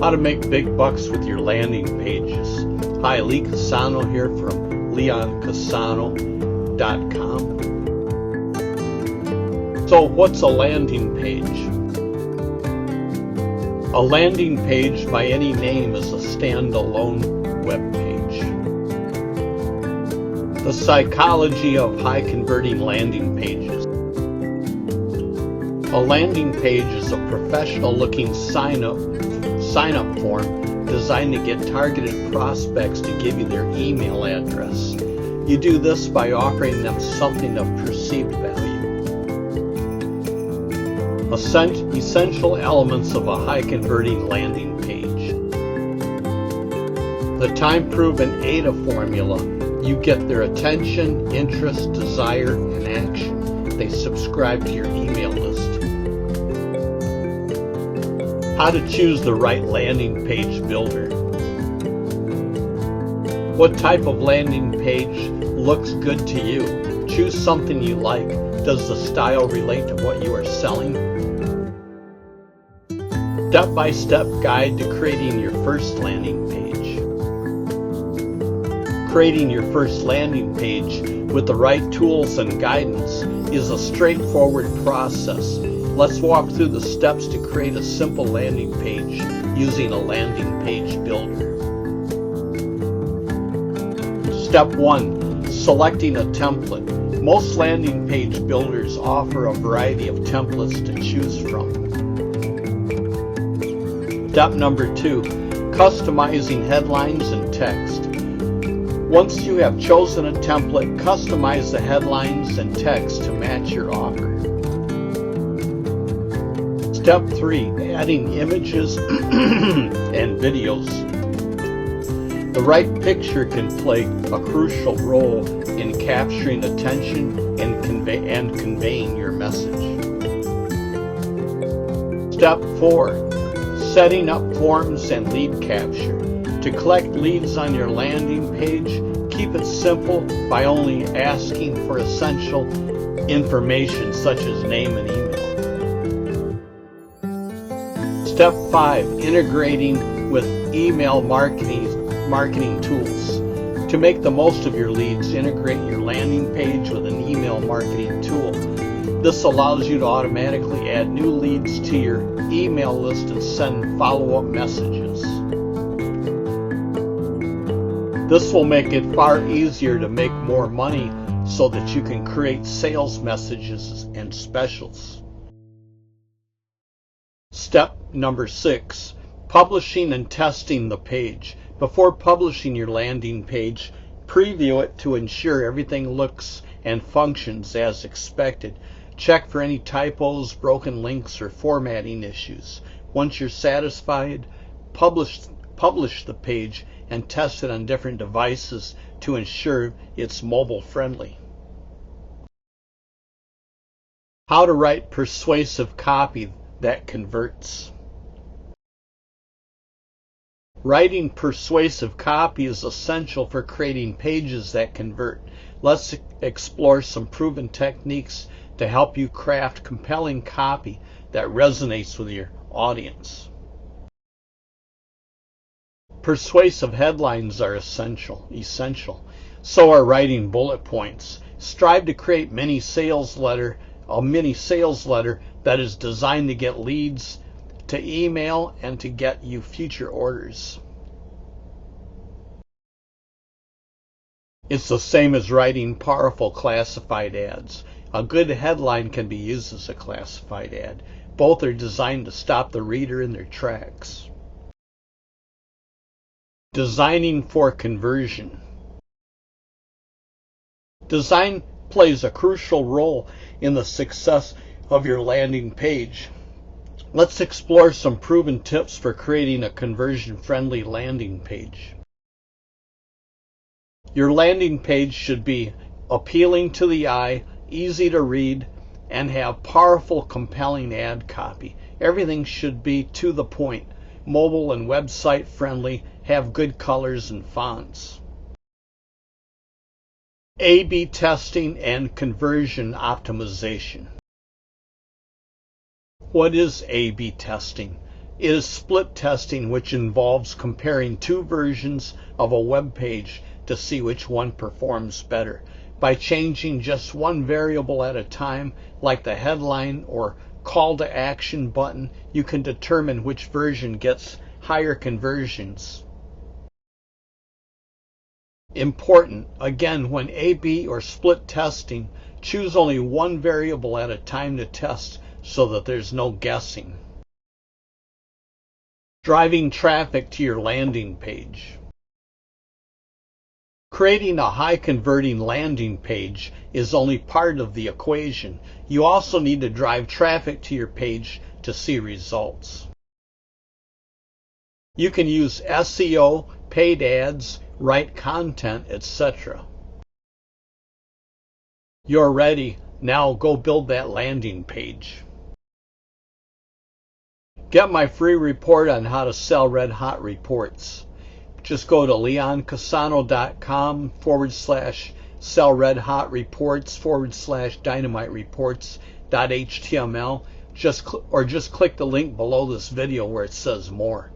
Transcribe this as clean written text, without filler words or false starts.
How to make big bucks with your landing pages. Hi, Lee Cassano here from leoncassano.com. So what's a landing page? A landing page by any name is a standalone web page. The psychology of high converting landing pages. A landing page is a professional looking sign up form designed to get targeted prospects to give you their email address. You do this by offering them something of perceived value. Essential elements of a high converting landing page. The time-proven AIDA formula. You get their attention, interest, desire, and action. They subscribe to your email list. How to choose the right landing page builder. What type of landing page looks good to you? Choose something you like. Does the style relate to what you are selling? Step-by-step guide to creating your first landing page. Creating your first landing page with the right tools and guidance is a straightforward process. Let's walk through the steps to create a simple landing page using a landing page builder. Step 1. Selecting a template. Most landing page builders offer a variety of templates to choose from. Step number 2. Customizing headlines and text. Once you have chosen a template, customize the headlines and text to match your offer. Step 3. Adding images and videos. The right picture can play a crucial role in capturing attention and conveying your message. Step 4. Setting up forms and lead capture. To collect leads on your landing page, keep it simple by only asking for essential information such as name and email. Step 5. Integrating with email marketing tools. To make the most of your leads, integrate your landing page with an email marketing tool. This allows you to automatically add new leads to your email list and send follow-up messages. This will make it far easier to make more money so that you can create sales messages and specials. Step number 6. Publishing and testing the page. Before publishing your landing page, preview it to ensure everything looks and functions as expected. Check for any typos, broken links, or formatting issues. Once you're satisfied, publish the page and test it on different devices to ensure it's mobile friendly. How to write persuasive copy that converts. Writing persuasive copy is essential for creating pages that convert. Let's explore some proven techniques to help you craft compelling copy that resonates with your audience. Persuasive headlines are essential. So are writing bullet points. Strive to create a mini sales letter that is designed to get leads, to email, and to get you future orders. It's the same as writing powerful classified ads. A good headline can be used as a classified ad. Both are designed to stop the reader in their tracks. Designing for conversion. Design plays a crucial role in the success of your landing page. Let's explore some proven tips for creating a conversion-friendly landing page. Your landing page should be appealing to the eye, easy to read, and have powerful, compelling ad copy. Everything should be to the point, mobile and website friendly, have good colors and fonts. A/B testing and conversion optimization. What is A/B testing? is split testing, which involves comparing two versions of a web page to see which one performs better. By changing just one variable at a time, like the headline or call to action button, you can determine which version gets higher conversions. Important, again, when A/B or split testing, choose only one variable at a time to test so that there's no guessing. Driving traffic to your landing page. Creating a high converting landing page is only part of the equation. You also need to drive traffic to your page to see results. You can use SEO, paid ads, write content, etc. You're ready. Now go build that landing page. Get my free report on how to sell Red Hot reports. Just go to leoncassano.com/sell Red Hot reports/dynamite reports.html. Just click the link below this video where it says more.